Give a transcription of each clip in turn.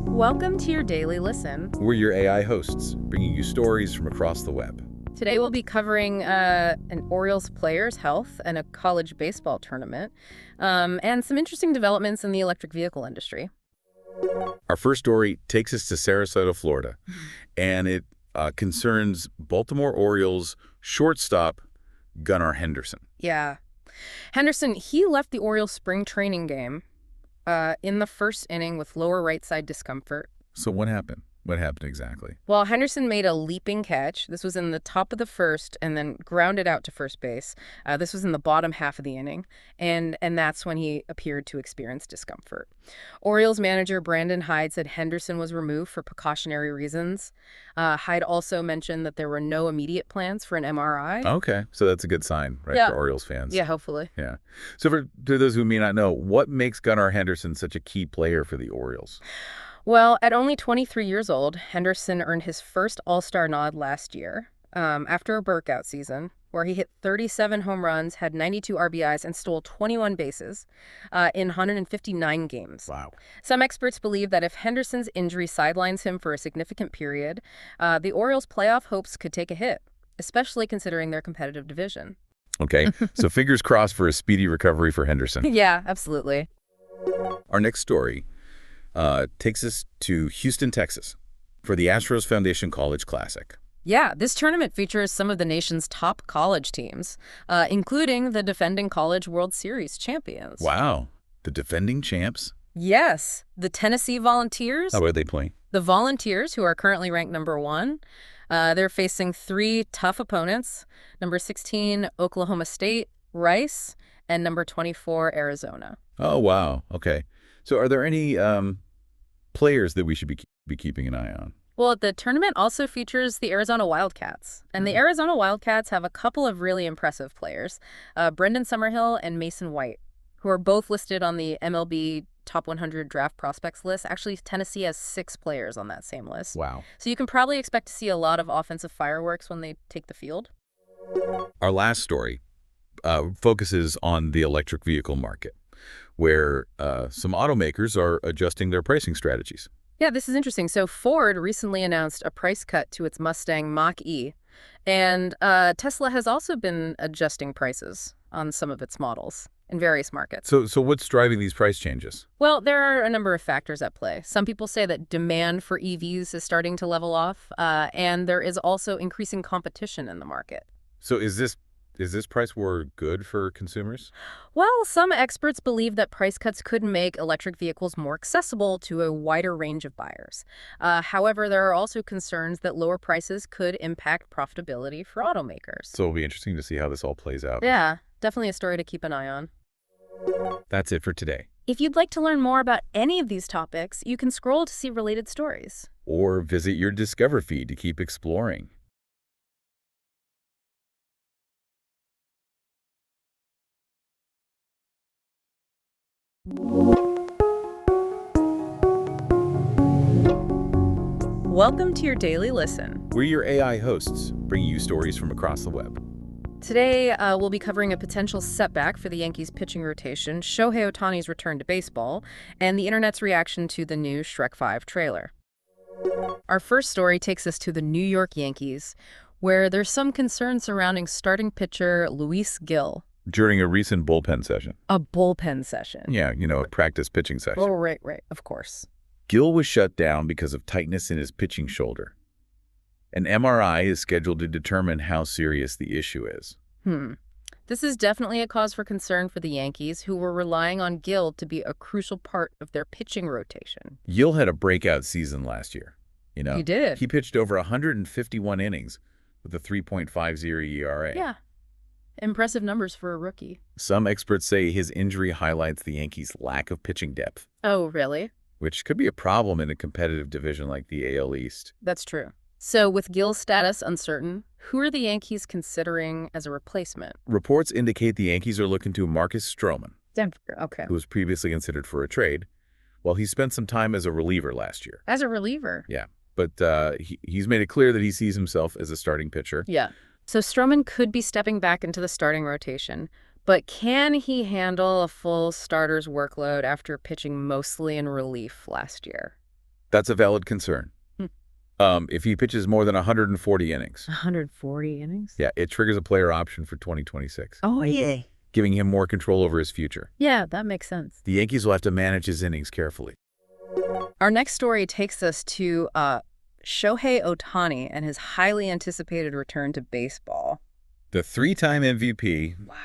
Welcome to your daily listen. We're your AI hosts, bringing you stories from across the web. Today we'll be covering an Orioles player's health and a college baseball tournament, and some interesting developments in the electric vehicle industry. Our first story takes us to Sarasota, Florida, and it concerns Baltimore Orioles shortstop Gunnar Henderson. Yeah. Henderson, he left the Orioles spring training game in the first inning with lower right side discomfort. So what happened? What happened exactly? Well, Henderson made a leaping catch. This was in the top of the first and then grounded out to first base. This was in the bottom half of the inning, and that's when he appeared to experience discomfort. Orioles manager Brandon Hyde said Henderson was removed for precautionary reasons. Hyde also mentioned that there were no immediate plans for an MRI. Okay, so that's a good sign, right, Yeah. for Orioles fans. Yeah, hopefully. Yeah. So for those who may not know, what makes Gunnar Henderson such a key player for the Orioles? Well, at only 23 years old, Henderson earned his first All-Star nod last year after a breakout season where he hit 37 home runs, had 92 RBIs, and stole 21 bases in 159 games. Wow. Some experts believe that if Henderson's injury sidelines him for a significant period, the Orioles' playoff hopes could take a hit, especially considering their competitive division. Okay, so fingers crossed for a speedy recovery for Henderson. Yeah, absolutely. Our next story takes us to Houston, Texas, for the Astros Foundation College Classic. Yeah, this tournament features some of the nation's top college teams, including the defending College World Series champions. Wow, the defending champs. Yes, the Tennessee Volunteers. How are they playing? The Volunteers, who are currently ranked #1, they're facing 3 tough opponents: number 16, Oklahoma State, Rice, and number 24, Arizona. Oh, wow. Okay. So are there any players that we should be keeping an eye on? Well, the tournament also features the Arizona Wildcats, and the Arizona Wildcats have a couple of really impressive players, Brendan Summerhill and Mason White, who are both listed on the MLB Top 100 Draft Prospects list. Actually, Tennessee has 6 players on that same list. Wow. So you can probably expect to see a lot of offensive fireworks when they take the field. Our last story focuses on the electric vehicle market, where some automakers are adjusting their pricing strategies. Yeah, this is interesting. So Ford recently announced a price cut to its Mustang Mach-E, and Tesla has also been adjusting prices on some of its models in various markets. So what's driving these price changes? Well, there are a number of factors at play. Some people say that demand for EVs is starting to level off, and there is also increasing competition in the market. So is this price war good for consumers? Well, some experts believe that price cuts could make electric vehicles more accessible to a wider range of buyers. However, there are also concerns that lower prices could impact profitability for automakers. So it'll be interesting to see how this all plays out. Yeah, definitely a story to keep an eye on. That's it for today. If you'd like to learn more about any of these topics, you can scroll to see related stories. Or visit your Discover feed to keep exploring. Welcome to your daily listen. We're your AI hosts, bringing you stories from across the web. Today, we'll be covering a potential setback for the Yankees' pitching rotation, Shohei Ohtani's return to baseball, and the internet's reaction to the new Shrek 5 trailer. Our first story takes us to the New York Yankees, where there's some concern surrounding starting pitcher Luis Gil. During a recent bullpen session. A bullpen session. Yeah, a practice pitching session. Oh, right, of course. Gil was shut down because of tightness in his pitching shoulder. An MRI is scheduled to determine how serious the issue is. This is definitely a cause for concern for the Yankees, who were relying on Gil to be a crucial part of their pitching rotation. Gil had a breakout season last year. He did. He pitched over 151 innings with a 3.50 ERA. Yeah. Impressive numbers for a rookie. Some experts say his injury highlights the Yankees' lack of pitching depth. Oh, really? Which could be a problem in a competitive division like the AL East. That's true. So with Gil's status uncertain, who are the Yankees considering as a replacement? Reports indicate the Yankees are looking to Marcus Stroman, Okay. who was previously considered for a trade, while he spent some time as a reliever last year. As a reliever? Yeah, but he's made it clear that he sees himself as a starting pitcher. Yeah. So Stroman could be stepping back into the starting rotation, But can he handle a full starter's workload after pitching mostly in relief last year? That's a valid concern. Hmm. If he pitches more than 140 innings, 140 innings? yeah, it triggers a player option for 2026, Oh, yeah. giving him more control over his future. Yeah, that makes sense. The Yankees will have to manage his innings carefully. Our next story takes us to Shohei Ohtani and his highly anticipated return to baseball. The three-time MVP Wow.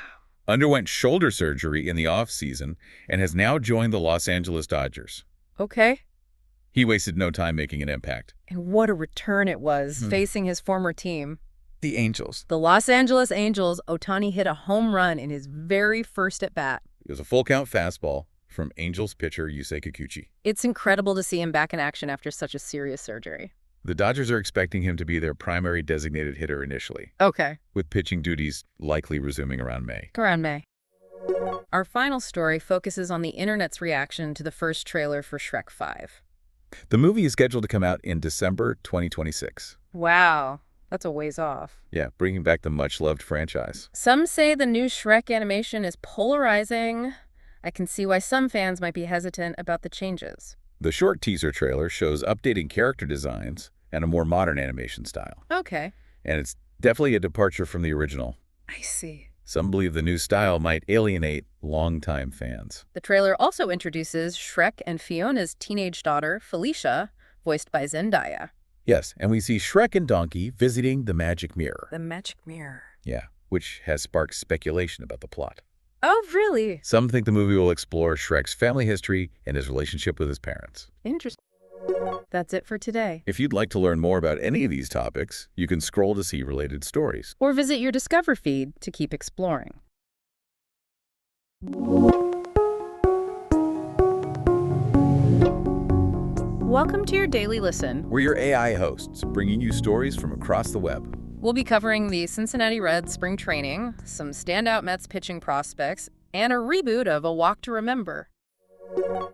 underwent shoulder surgery in the offseason and has now joined the Los Angeles Dodgers. Okay. He wasted no time making an impact. And what a return it was, facing his former team. The Angels. The Los Angeles Angels. Ohtani hit a home run in his very first at-bat. It was a full-count fastball from Angels pitcher Yusei Kikuchi. It's incredible to see him back in action after such a serious surgery. The Dodgers are expecting him to be their primary designated hitter initially, Okay. with pitching duties likely resuming around May. Around May. Our final story focuses on the internet's reaction to the first trailer for Shrek 5. The movie is scheduled to come out in December 2026. Wow, that's a ways off. Yeah, bringing back the much-loved franchise. Some say the new Shrek animation is polarizing. I can see why some fans might be hesitant about the changes. The short teaser trailer shows updating character designs and a more modern animation style. Okay. And it's definitely a departure from the original. I see. Some believe the new style might alienate longtime fans. The trailer also introduces Shrek and Fiona's teenage daughter, Felicia, voiced by Zendaya. Yes, and we see Shrek and Donkey visiting the Magic Mirror. The Magic Mirror. Yeah, which has sparked speculation about the plot. Oh, really? Some think the movie will explore Shrek's family history and his relationship with his parents. Interesting. That's it for today. If you'd like to learn more about any of these topics, you can scroll to see related stories. Or visit your Discover feed to keep exploring. Welcome to your Daily Listen. We're your AI hosts, bringing you stories from across the web. We'll be covering the Cincinnati Reds spring training, some standout Mets pitching prospects, and a reboot of A Walk to Remember.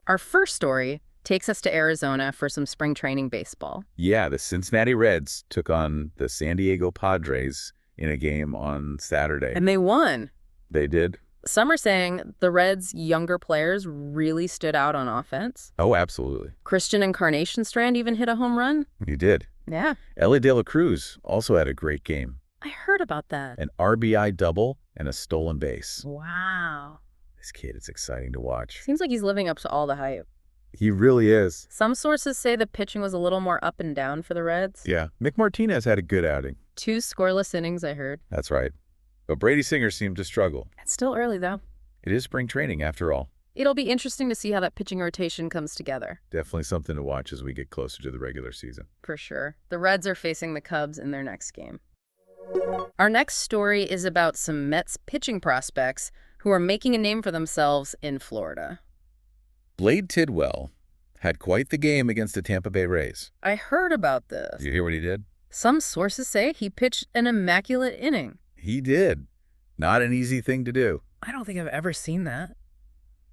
Our first story takes us to Arizona for some spring training baseball. Yeah, the Cincinnati Reds took on the San Diego Padres in a game on Saturday. And they won. They did? Some are saying the Reds' younger players really stood out on offense. Oh, absolutely. Christian Incarnation Strand even hit a home run. He did. Yeah. Ellie De La Cruz also had a great game. I heard about that. An RBI double and a stolen base. Wow. This kid is exciting to watch. Seems like he's living up to all the hype. He really is. Some sources say the pitching was a little more up and down for the Reds. Yeah, Mick Martinez had a good outing. 2 scoreless innings, I heard. That's right. But Brady Singer seemed to struggle. It's still early, though. It is spring training, after all. It'll be interesting to see how that pitching rotation comes together. Definitely something to watch as we get closer to the regular season. For sure. The Reds are facing the Cubs in their next game. Our next story is about some Mets pitching prospects who are making a name for themselves in Florida. Blade Tidwell had quite the game against the Tampa Bay Rays. I heard about this. Did you hear what he did? Some sources say he pitched an immaculate inning. He did. Not an easy thing to do. I don't think I've ever seen that.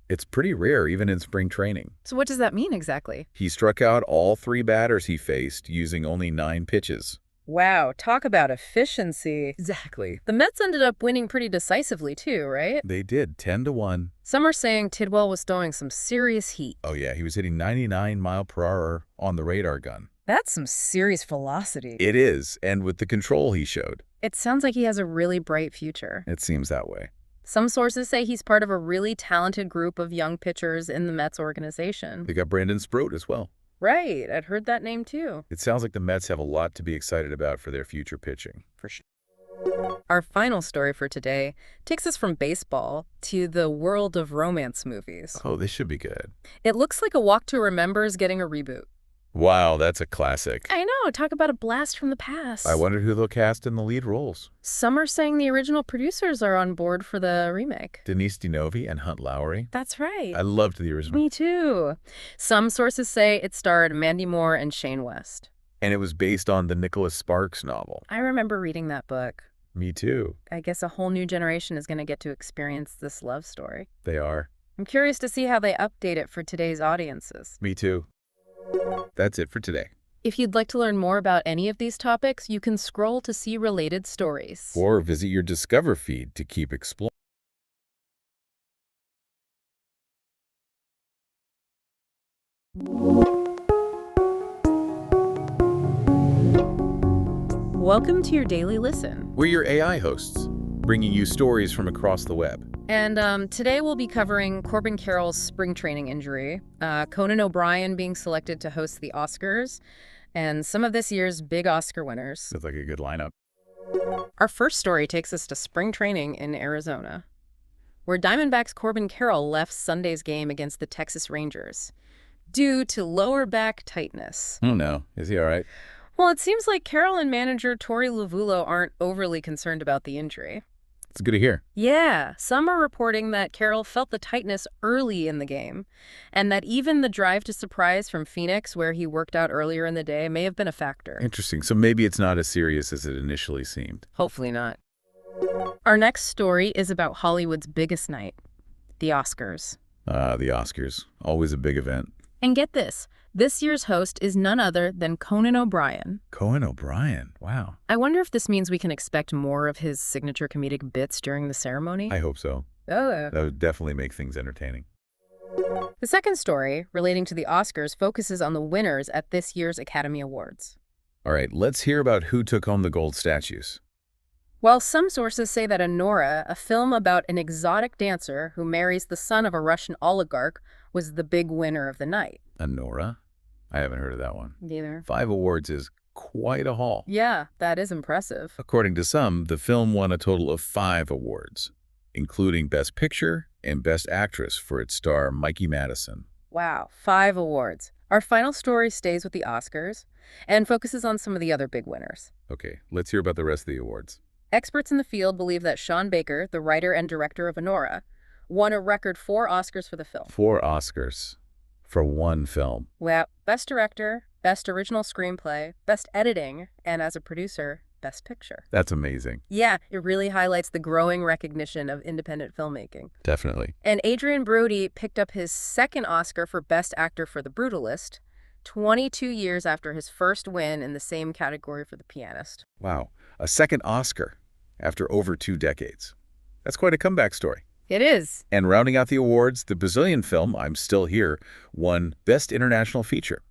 It's pretty rare, even in spring training. So what does that mean exactly? He struck out all 3 batters he faced using only 9 pitches. Wow, talk about efficiency. Exactly. The Mets ended up winning pretty decisively too, right? They did, 10-1. Some are saying Tidwell was throwing some serious heat. Oh yeah, he was hitting 99 mile per hour on the radar gun. That's some serious velocity. It is, and with the control he showed. It sounds like he has a really bright future. It seems that way. Some sources say he's part of a really talented group of young pitchers in the Mets organization. They got Brandon Sproat as well. Right, I'd heard that name too. It sounds like the Mets have a lot to be excited about for their future pitching. For sure. Our final story for today takes us from baseball to the world of romance movies. Oh, this should be good. It looks like A Walk to Remember is getting a reboot. Wow, that's a classic. I know, talk about a blast from the past. I wonder who they'll cast in the lead roles. Some are saying the original producers are on board for the remake. Denise DiNovi and Hunt Lowry. That's right. I loved the original. Me too. Some sources say it starred Mandy Moore and Shane West. And it was based on the Nicholas Sparks novel. I remember reading that book. Me too. I guess a whole new generation is going to get to experience this love story. They are. I'm curious to see how they update it for today's audiences. Me too. That's it for today. If you'd like to learn more about any of these topics, you can scroll to see related stories. Or visit your Discover feed to keep exploring. Welcome to your daily listen. We're your AI hosts, bringing you stories from across the web. And today we'll be covering Corbin Carroll's spring training injury, Conan O'Brien being selected to host the Oscars, and some of this year's big Oscar winners. Sounds like a good lineup. Our first story takes us to spring training in Arizona, where Diamondbacks' Corbin Carroll left Sunday's game against the Texas Rangers due to lower back tightness. Oh no, is he all right? Well, it seems like Carroll and manager Torey Lovullo aren't overly concerned about the injury. It's good to hear. Yeah, some are reporting that Carroll felt the tightness early in the game, and that even the drive to surprise from Phoenix, where he worked out earlier in the day, may have been a factor. Interesting. So maybe it's not as serious as it initially seemed. Hopefully not. Our next story is about Hollywood's biggest night, the Oscars. The Oscars. Always a big event. And get this year's host is none other than Conan O'Brien. Conan O'Brien. Wow. I wonder if this means we can expect more of his signature comedic bits during the ceremony. I hope so. Oh. That would definitely make things entertaining. The second story, relating to the Oscars, focuses on the winners at this year's Academy Awards. All right, let's hear about who took home the gold statues. While some sources say that Anora, a film about an exotic dancer who marries the son of a Russian oligarch, was the big winner of the night. Anora? I haven't heard of that one. Neither. 5 awards is quite a haul. Yeah, that is impressive. According to some, the film won a total of 5 awards, including Best Picture and Best Actress for its star Mikey Madison. Wow, 5 awards. Our final story stays with the Oscars and focuses on some of the other big winners. Okay, let's hear about the rest of the awards. Experts in the field believe that Sean Baker, the writer and director of Anora, won a record 4 Oscars for the film. 4 Oscars for one film. Well, Best Director, Best Original Screenplay, Best Editing, and as a producer, Best Picture. That's amazing. Yeah, it really highlights the growing recognition of independent filmmaking. Definitely. And Adrien Brody picked up his second Oscar for Best Actor for The Brutalist, 22 years after his first win in the same category for The Pianist. Wow, a second Oscar after over 2 decades. That's quite a comeback story. It is. And rounding out the awards, the Brazilian film, I'm Still Here, won Best International Feature,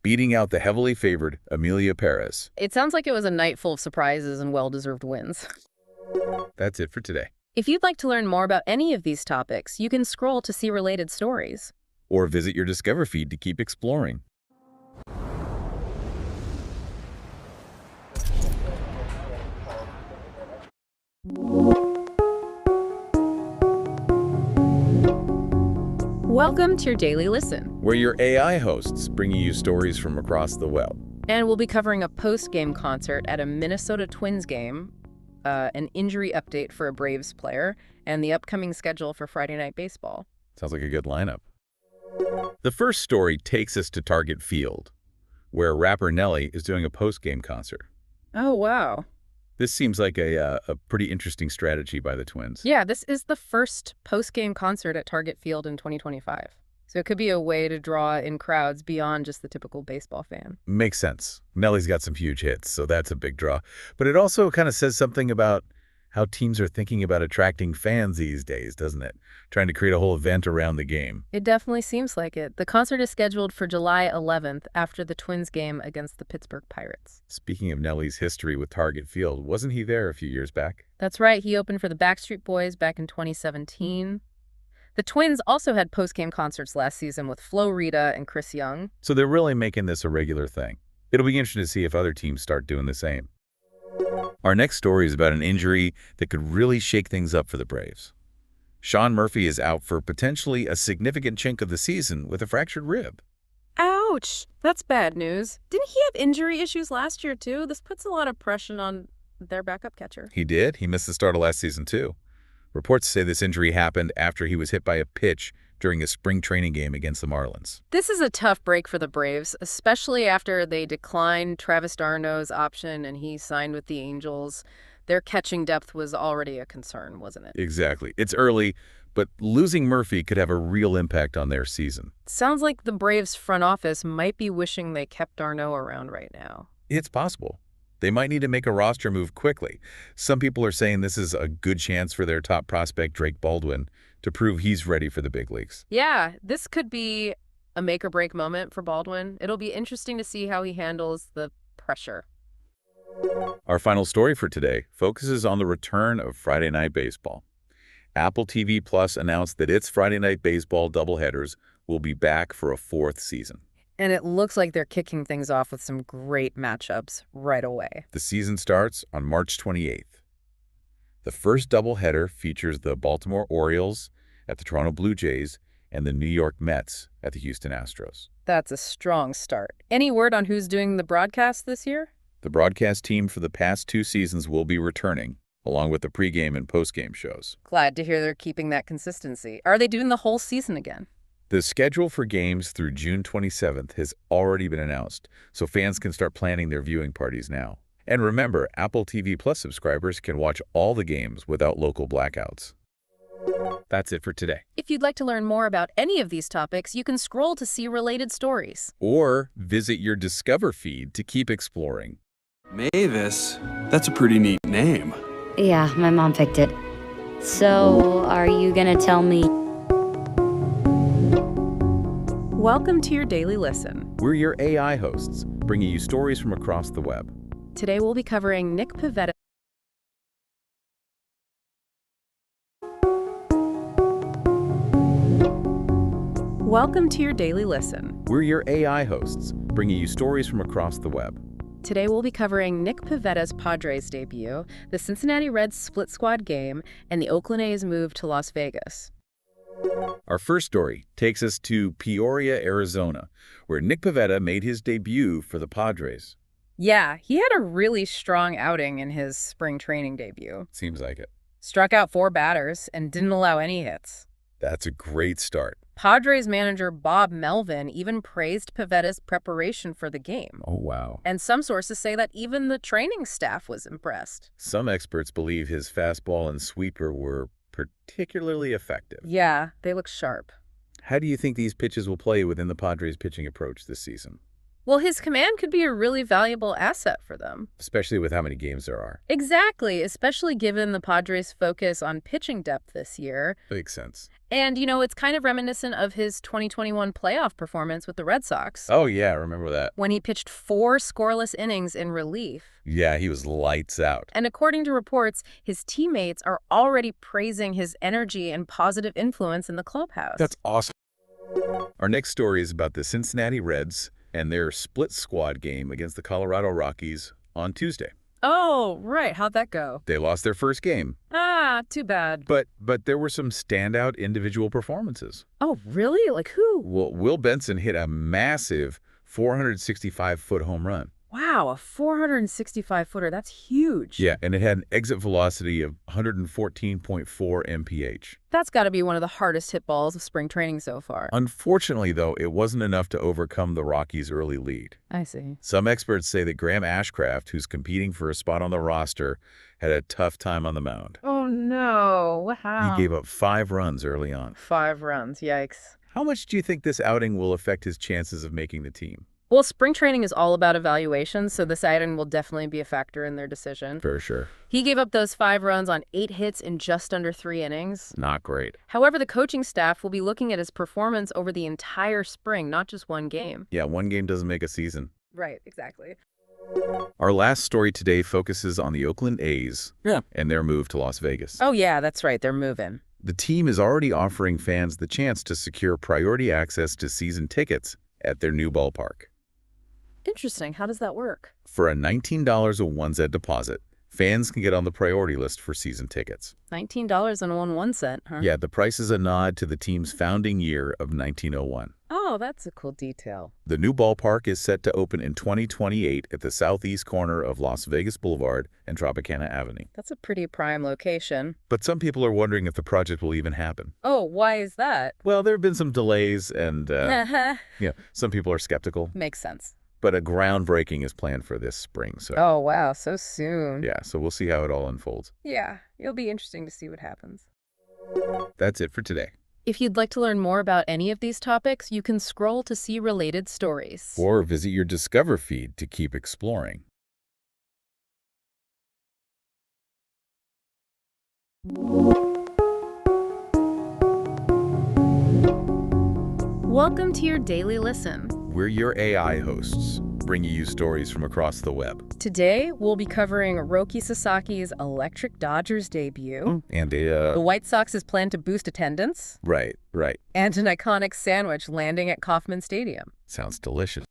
beating out the heavily favored Emilia Perez. It sounds like it was a night full of surprises and well-deserved wins. That's it for today. If you'd like to learn more about any of these topics, you can scroll to see related stories. Or visit your Discover feed to keep exploring. Welcome to your daily listen. We're your AI hosts, bringing you stories from across the web. And we'll be covering a post-game concert at a Minnesota Twins game, an injury update for a Braves player, and the upcoming schedule for Friday Night Baseball. Sounds like a good lineup. The first story takes us to Target Field, where rapper Nelly is doing a post-game concert. Oh, wow. This seems like a pretty interesting strategy by the Twins. Yeah, this is the first post-game concert at Target Field in 2025. So it could be a way to draw in crowds beyond just the typical baseball fan. Makes sense. Nelly's got some huge hits, so that's a big draw. But it also kind of says something about how teams are thinking about attracting fans these days, doesn't it? Trying to create a whole event around the game. It definitely seems like it. The concert is scheduled for July 11th after the Twins game against the Pittsburgh Pirates. Speaking of Nelly's history with Target Field, wasn't he there a few years back? That's right. He opened for the Backstreet Boys back in 2017. The Twins also had post-game concerts last season with Flo Rida and Chris Young. So they're really making this a regular thing. It'll be interesting to see if other teams start doing the same. Our next story is about an injury that could really shake things up for the Braves. Sean Murphy is out for potentially a significant chunk of the season with a fractured rib. Ouch! That's bad news. Didn't he have injury issues last year, too? This puts a lot of pressure on their backup catcher. He did. He missed the start of last season, too. Reports say this injury happened after he was hit by a pitch during a spring training game against the Marlins. This is a tough break for the Braves, especially after they declined Travis d'Arnaud's option and he signed with the Angels. Their catching depth was already a concern, wasn't it? Exactly. It's early, but losing Murphy could have a real impact on their season. Sounds like the Braves front office might be wishing they kept d'Arnaud around right now. It's possible. They might need to make a roster move quickly. Some people are saying this is a good chance for their top prospect, Drake Baldwin, to prove he's ready for the big leagues. Yeah, this could be a make-or-break moment for Baldwin. It'll be interesting to see how he handles the pressure. Our final story for today focuses on the return of Friday Night Baseball. Apple TV Plus announced that its Friday Night Baseball doubleheaders will be back for a fourth season. And it looks like they're kicking things off with some great matchups right away. The season starts on March 28th. The first doubleheader features the Baltimore Orioles at the Toronto Blue Jays and the New York Mets at the Houston Astros. That's a strong start. Any word on who's doing the broadcast this year? The broadcast team for the past 2 seasons will be returning, along with the pregame and postgame shows. Glad to hear they're keeping that consistency. Are they doing the whole season again? The schedule for games through June 27th has already been announced, so fans can start planning their viewing parties now. And remember, Apple TV Plus subscribers can watch all the games without local blackouts. That's it for today. If you'd like to learn more about any of these topics, you can scroll to see related stories. Or visit your Discover feed to keep exploring. Mavis? That's a pretty neat name. Yeah, my mom picked it. So, are you gonna tell me? Welcome to your Daily Listen. We're your AI hosts, bringing you stories from across the web. Today we'll be covering Nick Pivetta. Welcome to your Daily Listen. We're your AI hosts, bringing you stories from across the web. Today we'll be covering Nick Pivetta's Padres debut, the Cincinnati Reds split squad game, and the Oakland A's move to Las Vegas. Our first story takes us to Peoria, Arizona, where Nick Pivetta made his debut for the Padres. Yeah, he had a really strong outing in his spring training debut. Seems like it. Struck out 4 batters and didn't allow any hits. That's a great start. Padres manager Bob Melvin even praised Pivetta's preparation for the game. Oh, wow. And some sources say that even the training staff was impressed. Some experts believe his fastball and sweeper were particularly effective. Yeah, they look sharp. How do you think these pitches will play within the Padres' pitching approach this season? Well, his command could be a really valuable asset for them. Especially with how many games there are. Exactly, especially given the Padres' focus on pitching depth this year. Makes sense. And, it's kind of reminiscent of his 2021 playoff performance with the Red Sox. Oh, yeah, I remember that. When he pitched 4 scoreless innings in relief. Yeah, he was lights out. And according to reports, his teammates are already praising his energy and positive influence in the clubhouse. That's awesome. Our next story is about the Cincinnati Reds and their split squad game against the Colorado Rockies on Tuesday. Oh, right. How'd that go? They lost their first game. Ah, too bad. But there were some standout individual performances. Oh, really? Like who? Well, Will Benson hit a massive 465-foot home run. Wow, a 465-footer. That's huge. Yeah, and it had an exit velocity of 114.4 mph. That's got to be one of the hardest hit balls of spring training so far. Unfortunately, though, it wasn't enough to overcome the Rockies' early lead. I see. Some experts say that Graham Ashcraft, who's competing for a spot on the roster, had a tough time on the mound. Oh, no. What happened? He gave up 5 runs early on. 5 runs. Yikes. How much do you think this outing will affect his chances of making the team? Well, spring training is all about evaluation, so this item will definitely be a factor in their decision. For sure. He gave up those 5 runs on 8 hits in just under 3 innings. Not great. However, the coaching staff will be looking at his performance over the entire spring, not just one game. Yeah, one game doesn't make a season. Right, exactly. Our last story today focuses on the Oakland A's and their move to Las Vegas. Oh, yeah, that's right. They're moving. The team is already offering fans the chance to secure priority access to season tickets at their new ballpark. Interesting. How does that work? For a $19 a one-cent deposit, fans can get on the priority list for season tickets. $19.01, huh? Yeah, the price is a nod to the team's founding year of 1901. Oh, that's a cool detail. The new ballpark is set to open in 2028 at the southeast corner of Las Vegas Boulevard and Tropicana Avenue. That's a pretty prime location. But some people are wondering if the project will even happen. Oh, why is that? Well, there have been some delays and, some people are skeptical. Makes sense. But a groundbreaking is planned for this spring. So, Oh, wow, so soon. yeah, so we'll see how it all unfolds. Yeah, it'll be interesting to see what happens. That's it for today. If you'd like to learn more about any of these topics, you can scroll to see related stories. Or visit your Discover feed to keep exploring. Welcome to your daily listen. We're your AI hosts, bringing you stories from across the web. Today, we'll be covering Roki Sasaki's Electric Dodgers debut, And the White Sox's plan to boost attendance, right. and an iconic sandwich landing at Kauffman Stadium. Sounds delicious.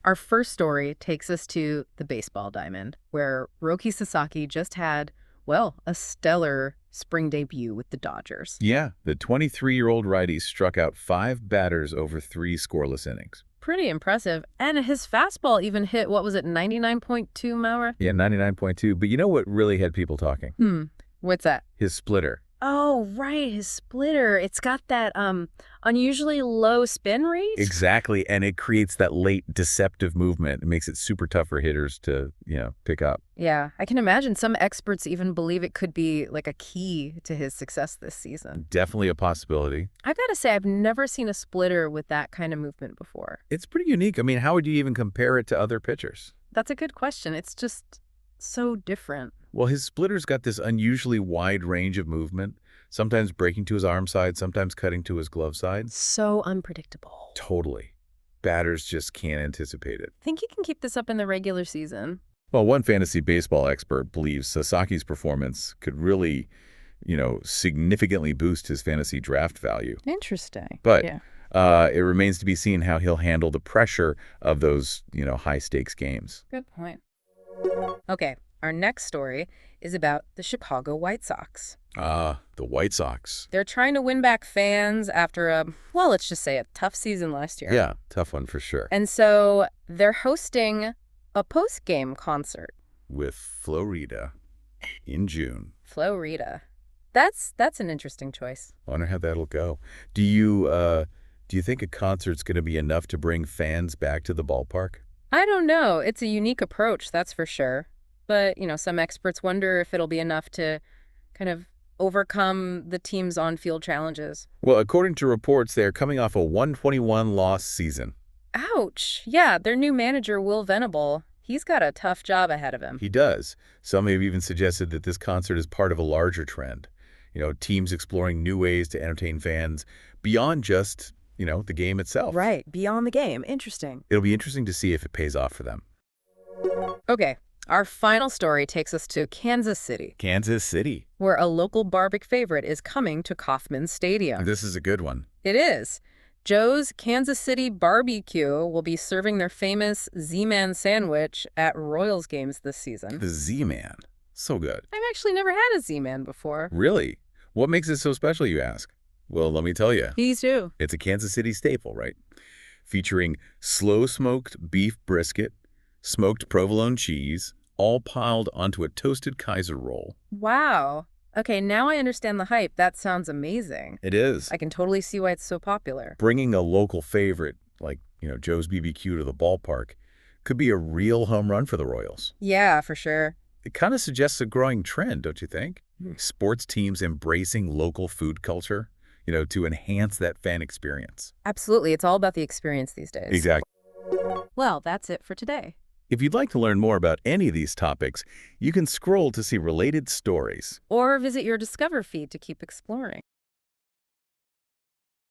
Our first story takes us to the baseball diamond, where Roki Sasaki just had, well, a stellar spring debut with the Dodgers. Yeah, the 23-year-old righty struck out 5 batters over 3 scoreless innings. Pretty impressive. And his fastball even hit, what was it, 99.2 mile? Yeah, 99.2. But you know what really had people talking? What's that? His splitter. Oh, right, his splitter. It's got that unusually low spin rate. Exactly, and it creates that late deceptive movement. It makes it super tough for hitters to, pick up. Yeah, I can imagine some experts even believe it could be like a key to his success this season. Definitely a possibility. I've got to say, I've never seen a splitter with that kind of movement before. It's pretty unique. I mean, how would you even compare it to other pitchers? That's a good question. It's just so different. Well, his splitter's got this unusually wide range of movement, sometimes breaking to his arm side, sometimes cutting to his glove side. So unpredictable. Totally. Batters just can't anticipate it. Think you can keep this up in the regular season? Well, one fantasy baseball expert believes Sasaki's performance could really, significantly boost his fantasy draft value. Interesting. But yeah. It remains to be seen how he'll handle the pressure of those, high-stakes games. Good point. Okay, our next story is about the Chicago White Sox. The White Sox. They're trying to win back fans after let's just say a tough season last year. Yeah, tough one for sure. And so they're hosting a post-game concert. With Florida in June. Florida. That's an interesting choice. I wonder how that'll go. Do you think a concert's going to be enough to bring fans back to the ballpark? I don't know. It's a unique approach, that's for sure. But, some experts wonder if it'll be enough to kind of overcome the team's on-field challenges. Well, according to reports, they're coming off a 121-loss season. Ouch. Yeah, their new manager, Will Venable, he's got a tough job ahead of him. He does. Some have even suggested that this concert is part of a larger trend. Teams exploring new ways to entertain fans beyond just, the game itself. Right, beyond the game. Interesting. It'll be interesting to see if it pays off for them. Okay, our final story takes us to Kansas City. Kansas City. Where a local barbecue favorite is coming to Kauffman Stadium. This is a good one. It is. Joe's Kansas City Barbecue will be serving their famous Z-Man sandwich at Royals games this season. The Z-Man. So good. I've actually never had a Z-Man before. Really? What makes it so special, you ask? Well, let me tell you. Please do. It's a Kansas City staple, right? Featuring slow-smoked beef brisket, smoked provolone cheese, all piled onto a toasted Kaiser roll. Wow. Okay, now I understand the hype. That sounds amazing. It is. I can totally see why it's so popular. Bringing a local favorite like, Joe's BBQ to the ballpark could be a real home run for the Royals. Yeah, for sure. It kind of suggests a growing trend, don't you think? Sports teams embracing local food culture, to enhance that fan experience. Absolutely. It's all about the experience these days. Exactly. Well, that's it for today. If you'd like to learn more about any of these topics, you can scroll to see related stories. Or visit your Discover feed to keep exploring.